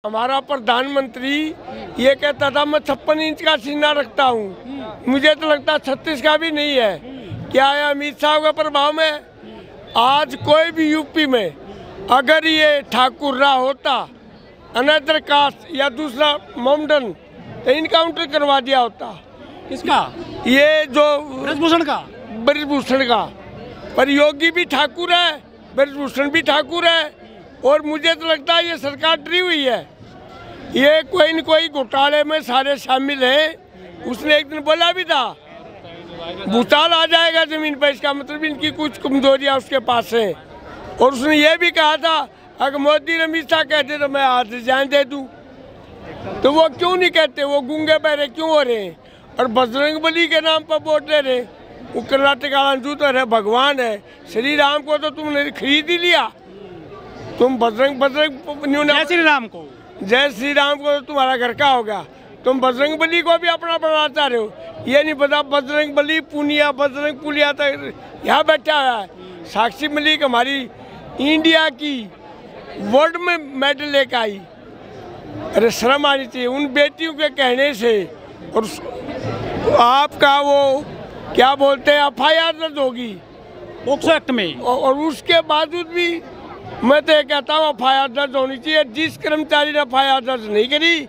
हमारा प्रधानमंत्री ये कहता था मैं 56 इंच का सीना रखता हूँ, मुझे तो लगता 36 का भी नहीं है। क्या है अमित शाह के प्रभाव में आज कोई भी यूपी में अगर ये ठाकुर रहा होता अनदर कास्ट या दूसरा मोमडन तो इनकाउंटर करवा दिया होता। किसका? ये जो ब्रजभूषण का। पर योगी भी ठाकुर है, ब्रजभूषण भी ठाकुर है और मुझे तो लगता है ये सरकार डरी हुई है। ये कोई न कोई घोटाले में सारे शामिल हैं। उसने एक दिन बोला भी था भूचाल आ जाएगा जमीन पर, इसका मतलब इनकी कुछ कमजोरियां उसके पास हैं। और उसने ये भी कहा था अगर मोदी ने अमित शाह कहते तो मैं आज रिजाइन दे दूं, तो वो क्यों नहीं कहते? वो गूंगे बहरे क्यों हो रहे हैं और बजरंग बली के नाम पर वोट ले रहे? वो कर्नाटक वाला है, भगवान है। श्री राम को तो तुमने खरीद ही लिया। तुम बजरंग जय श्री राम को, जय श्री राम को तो तुम्हारा घर का होगा। तुम बजरंग बली को भी अपना बनाना चाह रहे हो। ये नहीं पता बजरंग बली पुनिया बजरंग पुलिया तक यहाँ बैठा हुआ है। साक्षी मलिक हमारी इंडिया की वर्ल्ड में मेडल लेकर आई। अरे शर्म आनी चाहिए उन बेटियों के कहने से। और आपका वो क्या बोलते हैं FIR दर्ज होगी पोक्सो एक्ट में, और उसके बावजूद भी मैं तो ये कहता हूँ FIR दर्ज होनी चाहिए। जिस कर्मचारी ने FIR दर्ज नहीं करी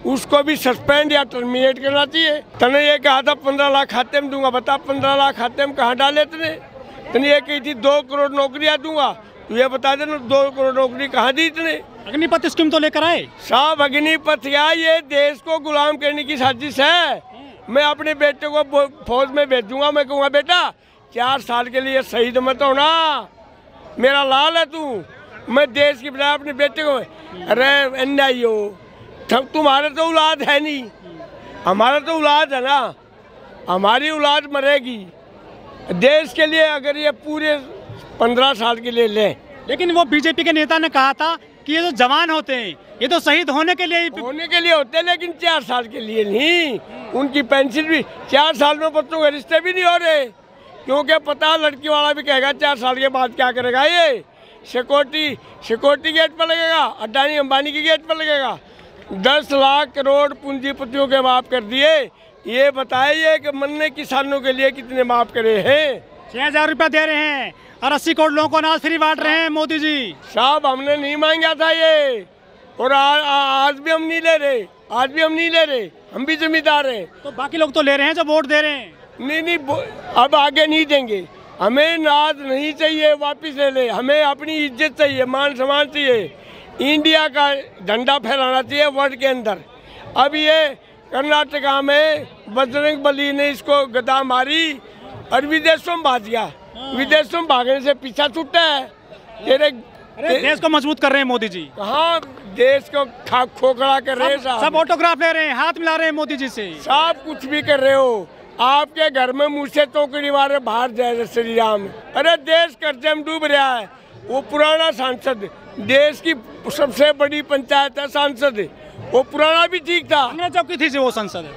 उसको भी सस्पेंड या टर्मिनेट करना चाहिए। तने ये कहा था 15 लाख खाते में दूंगा, बता 15 लाख खाते में कहाँ डाले तने ये कही थी 2 करोड़ नौकरियाँ दूंगा, तो ये बता देना 2 करोड़ नौकरी कहाँ दी तने? अग्निपथ स्कीम तो लेकर आए साहब। अग्निपथ या ये देश को गुलाम करने की साजिश है। मैं अपने बेटे को फौज में भेजूंगा, मैं कहूँगा बेटा 4 साल के लिए शहीद मत होना, मेरा लाल है तू। मैं देश की बजाय अपने बेटे को अरे अन्यायी हो तुम्हारे तो औलाद है नहीं, हमारा तो औलाद है ना, हमारी औलाद मरेगी देश के लिए अगर ये पूरे 15 साल के लिए ले। लेकिन वो बीजेपी के नेता ने कहा था कि ये जो जवान होते हैं ये तो शहीद होने के लिए होते हैं, लेकिन 4 साल के लिए नहीं। उनकी पेंशन भी 4 साल में बच्चों के रिश्ते भी नहीं हो रहे, क्योंकि पता लड़की वाला भी कहेगा 4 साल के बाद क्या करेगा। ये सिक्योरिटी गेट पर लगेगा, अडानी अंबानी की गेट पर लगेगा। 10 लाख करोड़ पूंजीपतियों के माफ कर दिए। ये बताइए कि मरने किसानों के लिए कितने माफ करे हैं? 6000 रुपया दे रहे हैं और 80 करोड़ लोगों को अनाज फ्री बांट रहे हैं मोदी जी। साहब हमने नहीं मांगा था ये, और आज भी हम नहीं ले रहे, हम भी जिम्मेदार हैं। तो बाकी लोग तो ले रहे हैं जो वोट दे रहे हैं। नहीं अब आगे नहीं देंगे। हमें नाज नहीं चाहिए, वापिस ले ले। हमें अपनी इज्जत चाहिए, मान सम्मान चाहिए, इंडिया का झंडा फहराना चाहिए वर्ल्ड के अंदर। अब ये कर्नाटका में बजरंग बली ने इसको गदा मारी और विदेशों में भाग गया। विदेशों में भागने से पीछा छूटा है। तेरे देश को मजबूत कर रहे हैं मोदी जी। कहाँ देश को खोखला कर रहे हैं? सब ऑटोग्राफ ले रहे हैं, हाथ मिला रहे हैं मोदी जी से। सब कुछ भी कर रहे हो। आपके घर में मुँह से टोकरी मारे बाहर जाए श्री राम। अरे देश कर्जे में डूब रहा है। वो पुराना सांसद, देश की सबसे बड़ी पंचायत है सांसद, वो पुराना भी ठीक था। चौकी थी वो संसद।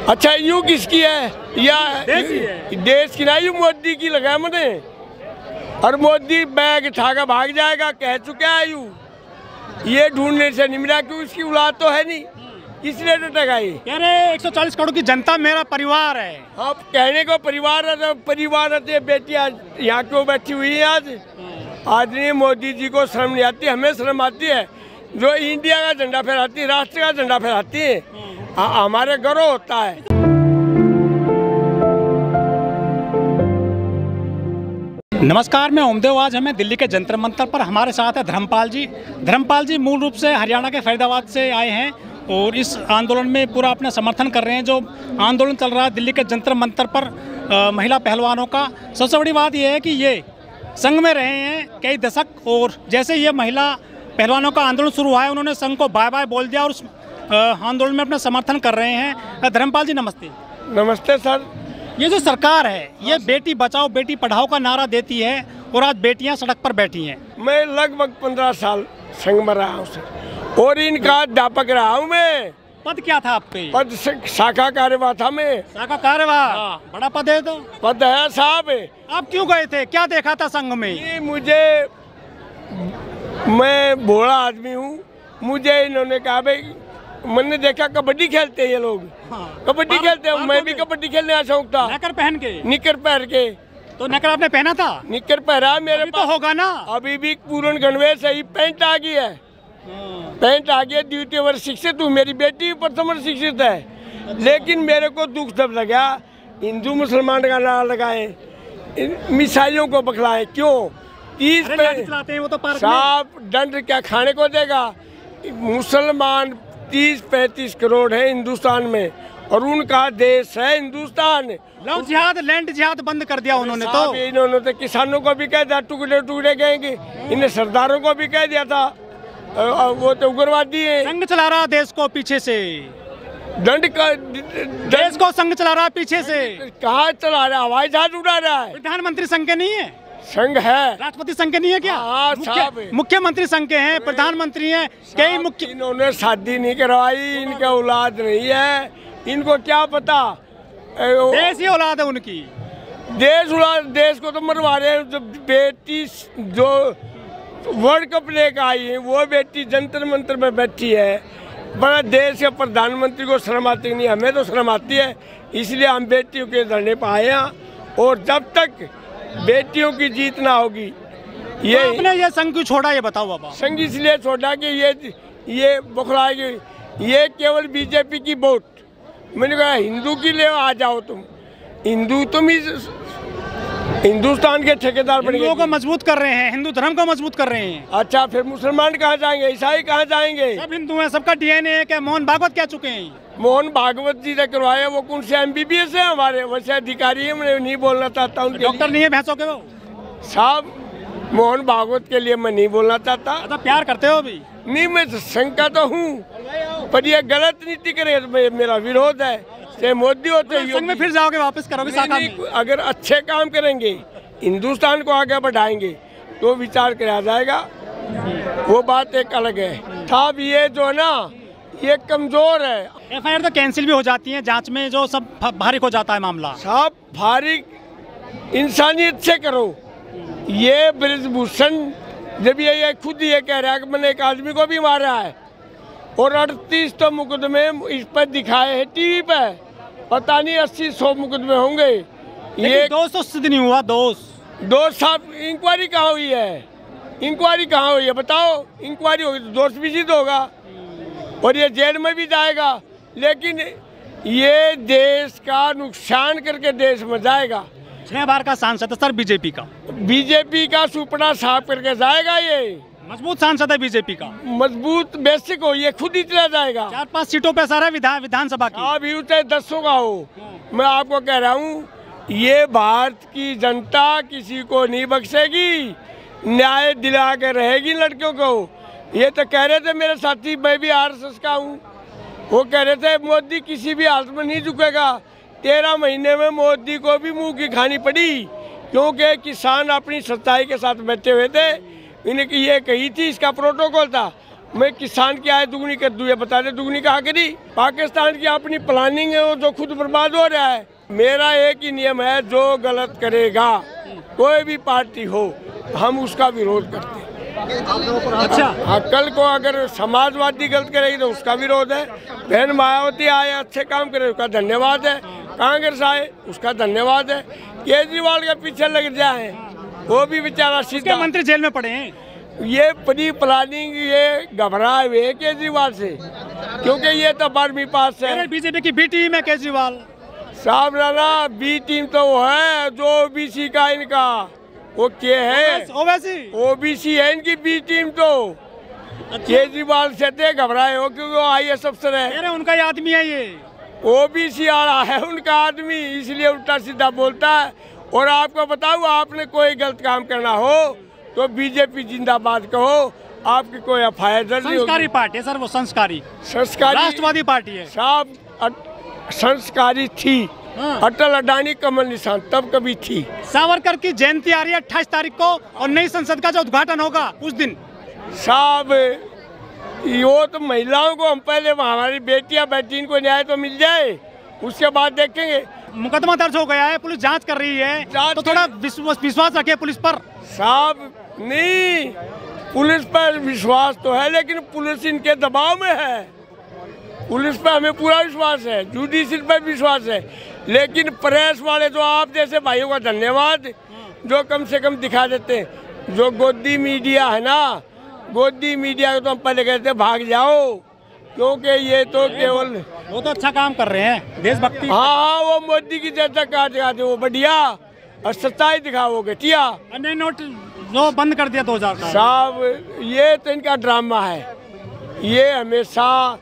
अच्छा यूँ किसकी है? या देश की ना, यूँ मोदी की लगा मैंने। और मोदी बैग उठाकर भाग जाएगा, कह चुका है यूँ। ये ढूंढने से नहीं मिला क्यों? इसकी औलाद तो है नहीं, इसलिए तो टकाई। कह रहे 140 करोड़ की जनता मेरा परिवार है। अब कहने को परिवार है तो परिवार है। बेटियाँ यहाँ क्यों बैठी हुई है आज नहीं? मोदी जी को शर्म नहीं आती? हमें शर्म आती है जो इंडिया का झंडा फहराती है, राष्ट्र का झंडा फहराती है। हमारे गौरव होता है। नमस्कार, मैं ओमदेव। आज हमें दिल्ली के जंतर मंतर पर हमारे साथ है धर्मपाल जी मूल रूप से हरियाणा के फरीदाबाद से आए हैं और इस आंदोलन में पूरा अपना समर्थन कर रहे हैं। जो आंदोलन चल रहा है दिल्ली के जंतर मंतर पर महिला पहलवानों का, सबसे बड़ी बात यह है कि ये संघ में रहे हैं कई दशक, और जैसे ये महिला पहलवानों का आंदोलन शुरू हुआ है उन्होंने संघ को बाय बाय बोल दिया और उस आंदोलन में अपना समर्थन कर रहे हैं। धर्मपाल जी नमस्ते। नमस्ते सर। ये जो सरकार है ये बेटी बचाओ बेटी पढ़ाओ का नारा देती है और आज बेटियां सड़क पर बैठी हैं। मैं लगभग 15 साल संघ में रहा हूँ सर, और इनका अध्यापक रहा हूँ मैं। पद क्या था आपके? पद शाखा कार्यवाह था मैं। शाखा कार्यवाह? बड़ा पद है। तो पद है साहब। आप क्यों गए थे? क्या देखा था संघ में? ये मैं भोला आदमी हूँ, मुझे इन्होंने कहा भाई, मैंने देखा कबड्डी खेलते हैं ये लोग। हाँ। कबड्डी खेलते हैं, मैं भी कबड्डी खेलने का शौक था। निकर पहन के? निकर पहन के। तो निकर आपने पहना था? निकर पहना मेरे तो होगा ना। अभी भी पूर्ण गणवेश सही पैंट आ गई है। पैंट आ गया। ड्यूटी ओवर शिक्षित हूँ, मेरी बेटी प्रथम शिक्षित है। लेकिन मेरे को दुख तब लगा, हिंदू मुसलमान का नारा लगाए, मिसाइलों को बखलाए, क्यों? 30 चलाते हैं वो तो साहब दंड क्या खाने को देगा? मुसलमान 30-35 करोड़ है हिंदुस्तान में, और उनका देश है हिंदुस्तान। लव जिहाद, लैंड जिहाद बंद कर दिया उन्होंने। तो इन्होंने तो किसानों को भी कह दिया टुकड़े टुकड़े कहेंगे, इन्हें सरदारों को भी कह दिया था वो तो उग्रवादी है। संघ चला रहा देश को पीछे से, दंड का देश को संघ चला रहा पीछे से। कहाँ चला रहा है? हवाई जहाज उड़ा रहा है। प्रधानमंत्री संघ के नहीं है? संघ है। राष्ट्रपति संघ के नहीं है क्या? हाँ साहब, मुख्यमंत्री संघ के हैं, प्रधानमंत्री हैं, कई मुख्य। इन्होंने शादी नहीं करवाई, इनका औलाद नहीं है, इनको क्या पता? देश ही औलाद है उनकी। देश को तो मरवा रहे हैं। जब बेटी जो वर्ल्ड कप लेकर आई है, वो बेटी जंतर मंतर में बैठी है। बड़ा देश के प्रधानमंत्री को शर्म आती नहीं, हमें तो शर्म आती है। इसलिए हम बेटियों के धरने पर आए हैं, और जब तक बेटियों की जीत ना होगी, ये आपने ये संघ क्यों छोड़ा, ये बताओ बाबा। संघ इसलिए छोड़ा कि ये बखलाएगी, ये केवल बीजेपी की वोट। मैंने कहा हिंदू के लिए आ जाओ तुम, हिंदू तुम ही हिंदुस्तान के ठेकेदार बन गए। हिंदुओं को मजबूत कर रहे हैं, हिंदू धर्म को मजबूत कर रहे हैं। अच्छा, फिर मुसलमान कहाँ जाएंगे, ईसाई कहाँ जाएंगे? सब हिंदू हैं, सबका डीएनए है। क्या मोहन भागवत क्या चुके हैं? मोहन भागवत जी ने करवाया, वो कौन से MBBS है हमारे, वैसे अधिकारी है। मैं नहीं बोलना चाहता उनके डॉक्टर नहीं है भैंसों के वो साहब। मोहन भागवत के लिए मैं नहीं बोलना चाहता। अच्छा, प्यार करते हो अभी? नहीं, मैं शंका तो हूँ, पर ये गलत नीति करे तो मेरा विरोध है। चाहे मोदी होते संघ में फिर जाओगे, वापस करोगे शाखा में? अगर अच्छे काम करेंगे, हिंदुस्तान को आगे बढ़ाएंगे, तो विचार किया जाएगा, वो बात एक अलग है। साहब ये जो है ना, ये कमजोर है। FIR तो कैंसिल भी हो जाती है जांच में, जो सब भारी हो जाता है मामला। साहब भारी इंसानियत से करो। ये ब्रिजभूषण जब ये खुद ये कह रहा है कि मैंने एक आदमी को भी मारा है, और 38 तो मुकदमे इस पर दिखाए हैं टीवी पे, पता नहीं 80-100 मुकदमे होंगे। ये 280 दिन हुआ। दोस्त साहब इंक्वायरी कहाँ हुई है? इंक्वायरी कहाँ हुई है बताओ? इंक्वायरी होगी तो दोस्त भी जिद होगा, और ये जेल में भी जाएगा। लेकिन ये देश का नुकसान करके देश में जाएगा। 6 बार का सांसद है सर बीजेपी का सुपड़ा साफ करके जाएगा। ये मजबूत सांसद है बीजेपी का, मजबूत बेसिक हो, ये खुद ही चला जाएगा। 4-5 सीटों पे सर है विधानसभा की। अभी चाहे 10 का हो, मैं आपको कह रहा हूँ, ये भारत की जनता किसी को नहीं बख्शेगी, न्याय दिला के रहेगी लड़कियों को। ये तो कह रहे थे मेरे साथी, मैं भी RSS का हूँ, वो कह रहे थे मोदी किसी भी हालत में नहीं झुकेगा। 13 महीने में मोदी को भी मुंह की खानी पड़ी, क्योंकि किसान अपनी सच्चाई के साथ बैठे हुए थे। इन्हें ये कही थी, इसका प्रोटोकॉल था, मैं किसान की आय दुगनी कर दूँ। ये बता दे दुगनी कहाँ करी? पाकिस्तान की अपनी प्लानिंग है, वो जो खुद बर्बाद हो रहा है। मेरा एक ही नियम है, जो गलत करेगा कोई भी पार्टी हो, हम उसका विरोध करते हैं। अच्छा, हाँ, कल को अगर समाजवादी गलत करेगी तो उसका विरोध है। बहन मायावती आए, अच्छे काम करे, उसका धन्यवाद है। कांग्रेस आए, उसका धन्यवाद है। केजरीवाल के पीछे लग जाए, वो भी बेचारा सीधा मंत्री जेल में पड़े हैं। ये प्री प्लानिंग, ये घबराए हुए केजरीवाल से, क्योंकि ये तो 12वीं पास है। बीजेपी की बी टीम है केजरीवाल साहब। ना बी टीम तो वो है जो OBC का इनका वो क्या है, OBC है इनकी बी टीम। तो केजरीवाल से थे घबराए हो, क्योंकि वो IAS अफसर है, उनका ही आदमी है। ये OBC आड़ा है उनका आदमी, इसलिए उल्टा सीधा बोलता है। और आपको बताऊँ, आपने कोई गलत काम करना हो तो बीजेपी जिंदाबाद कहो, आपकी कोई FIR दर्ज नहीं होगी। संस्कारी पार्टी है सर, वो संस्कारी राष्ट्रवादी पार्टी है साहब। संस्कारी थी, अटल अडानी कमल निशान तब कभी थी। सावरकर की जयंती आ रही है 28 तारीख को, और नई संसद का जो उद्घाटन होगा उस दिन। साहब वो तो महिलाओं को, हम पहले हमारी बेटियां बैठी, इनको न्याय तो मिल जाए, उसके बाद देखेंगे। मुकदमा दर्ज हो गया है, पुलिस जांच कर रही है, तो थोड़ा विश्वास रखिए पुलिस पर। साहब नहीं, पुलिस पर विश्वास तो है, लेकिन पुलिस इनके दबाव में है। पुलिस पर हमें पूरा विश्वास है, जुडिशरी पर विश्वास है, लेकिन प्रेस वाले जो आप जैसे भाइयों का धन्यवाद, जो कम से कम दिखा देते हैं। जो गोदी मीडिया है ना, गोदी मीडिया को तो हम पहले कहते भाग जाओ, क्योंकि ये तो केवल वो तो अच्छा काम कर रहे हैं, देशभक्ति। हाँ, वो मोदी की चर्चा दिखाते वो बढ़िया और सच्चाई दिखाओगे टिया। नए नोट जो बंद कर दिया 2000 का साहब, ये तो इनका ड्रामा है। ये हमेशा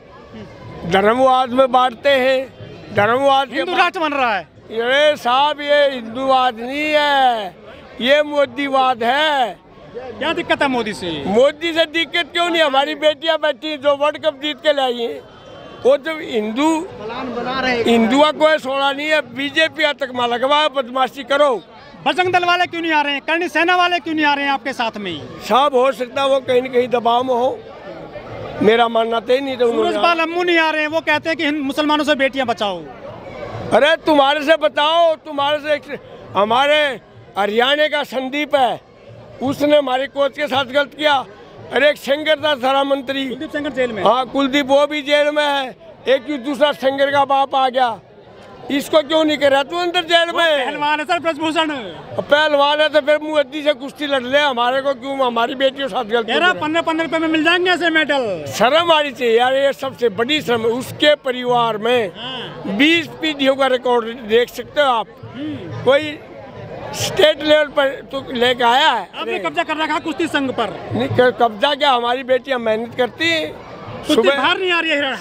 धर्मवाद में बांटते हैं, धर्मवाद हिंदू राष्ट्र बन रहा है। ये साहब, ये हिंदूवाद नहीं है, ये मोदीवाद है। क्या दिक्कत है मोदी से? मोदी से दिक्कत क्यों नहीं? हमारी बेटियां बैठी जो वर्ल्ड कप जीत के लाई हैं, वो जो हिंदुआ को सोना नहीं है। बीजेपी आतंकमा लगवा, बदमाशी करो। बजरंग दल वाले क्यों नहीं आ रहे हैं? करनी सेना वाले क्यों नहीं आ रहे हैं आपके साथ में? साहब, हो सकता है वो कहीं न कहीं दबाव में हो, मेरा मानना तो नहीं। तो सूरजपाल अम्मू नहीं आ रहे हैं, वो कहते हैं कि मुसलमानों से बेटियां बचाओ। अरे तुम्हारे से बताओ, तुम्हारे से हमारे हरियाणा का संदीप है, उसने हमारे कोच के साथ गलत किया। अरे एक सेंगर था थाना मंत्री, कुलदीप सेंगर जेल में। हाँ, कुलदीप, वो भी जेल में है। एक दूसरा सेंगर का बाप आ गया, इसको क्यों नहीं कर रहा तू अंदर जेल में? पहलवान है सर, ब्रजभूषण पहलवान है तो फिर मुअद्दी से कुश्ती लड़ ले, हमारे को क्यों? हमारी बेटियों के साथ गलती। 15 रुपए में मिल जाएंगे ऐसे मेडल। शर्म आनी चाहिए यार, ये सबसे बड़ी शर्म है। उसके परिवार में 20 पीढ़ियों का रिकॉर्ड देख सकते हो आप। कोई स्टेट लेवल पर तो लेके आया है। आपने कब्जा कर रखा कुश्ती संघ पर? नहीं, कब्जा क्या, हमारी बेटियां मेहनत करती हैं। सुबह बाहर नहीं आ रही है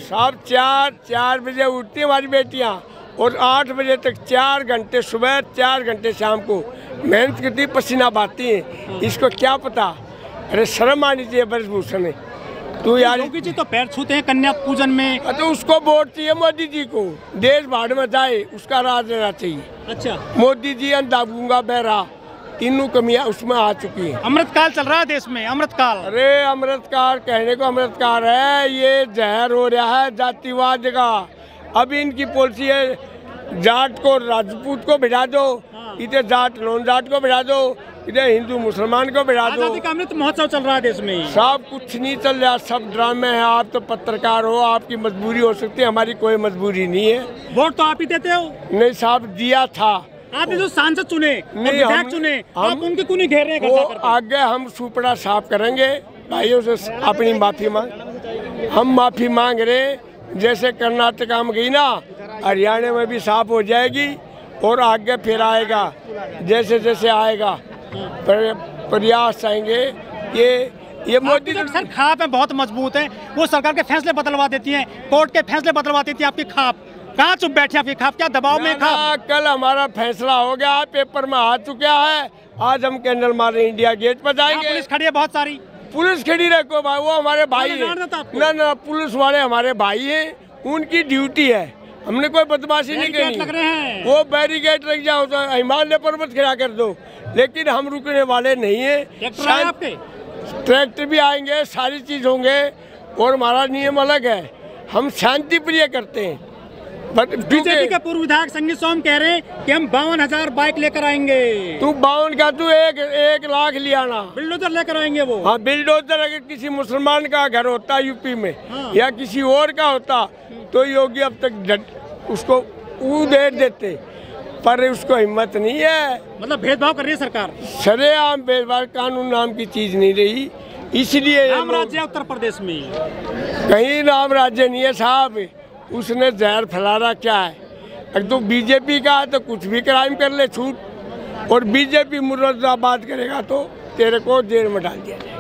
साहब, 4 बजे उठती है हमारी बेटियां और 8 बजे तक 4 घंटे सुबह, 4 घंटे शाम को मेहनत करती, पसीना बहाती हैं। इसको क्या पता? अरे शर्म आनी चाहिए ब्रजभूषण। तू यार, योगी जी तो पैर छूते हैं कन्या पूजन में। तो उसको वोट चाहिए मोदी जी को, देश भाड़ में जाए, उसका राज रहना चाहिए। अच्छा, मोदी जी अंधा गूंगा बहरा, तीनों कमियां उसमें आ चुकी हैं। अमृतकाल चल रहा है देश में, अमृतकाल। अरे अमृतकाल कहने को अमृतकाल है, ये जहर हो रहा है जातिवाद का। अभी इनकी पॉलिसी है, जाट को राजपूत को भिड़ा दो, इधर जाट नॉन जाट को भिड़ा दो, इधर हिंदू मुसलमान को भिड़ा दो। आजादी का अमृत महोत्सव चल रहा है देश में। सब कुछ नहीं चल रहा, सब ड्रामे हैं। आप तो पत्रकार हो, आपकी मजबूरी हो सकती है, हमारी कोई मजबूरी नहीं है। वोट तो आप ही देते हो? नहीं साहब, दिया था। आपने जो सांसद चुने, विधायक चुने, आप उनके क्यों नहीं घेर रहे हैं? वो आगे हम सुपड़ा साफ करेंगे, भाइयों से अपनी माफी मांग, हम माफी मांग रहे। जैसे कर्नाटका में गई ना, हरियाणा में भी साफ हो जाएगी और आगे फिर आएगा, जैसे जैसे आएगा प्रयास आएंगे। ये मोदी सर खाप है, बहुत मजबूत है, वो सरकार के फैसले बदलवा देती हैं, कोर्ट के फैसले बदलवा देती है। आपकी खाप कहाँ चुप बैठे? आपकी खाप क्या दबाव में? खाप कल हमारा फैसला हो गया, पेपर में आ चुका है। आज हम कैंडल मारे इंडिया गेट पर जाएंगे। पुलिस खड़ी है, बहुत सारी पुलिस खड़ी रखो भाई, वो हमारे भाई है ना, पुलिस वाले हमारे भाई हैं, उनकी ड्यूटी है। हमने कोई बदमाशी नहीं की। वो बैरिकेड लग जाओ तो हिमालय पर्वत खड़ा कर दो, लेकिन हम रुकने वाले नहीं है। ट्रैक्टर भी आएंगे, सारी चीज होंगे, और हमारा नियम अलग है, हम शांति प्रिय करते हैं। बीजेपी के पूर्व विधायक संगीत सोम कह रहे हैं कि हम 52,000 बाइक लेकर आएंगे। तू 52 का, तू 1 लाख ले आना। बिल्डोजर लेकर आएंगे वो। हाँ, बिल्डोजर अगर किसी मुसलमान का घर होता यूपी में, हाँ, या किसी और का होता, तो योगी अब तक उसको दे देते, पर उसको हिम्मत नहीं है। मतलब भेदभाव कर रही है सरकार, सरेआम भेदभाव, कानून नाम की चीज नहीं रही, इसलिए राम राज्य उत्तर प्रदेश में कहीं राम राज्य नहीं है साहब। उसने जहर फैलाना क्या है? अगर तो बीजेपी का है तो कुछ भी क्राइम कर ले छूट, और बीजेपी मुर्दाबाद करेगा तो तेरे को जेल में डाल दिया जाए।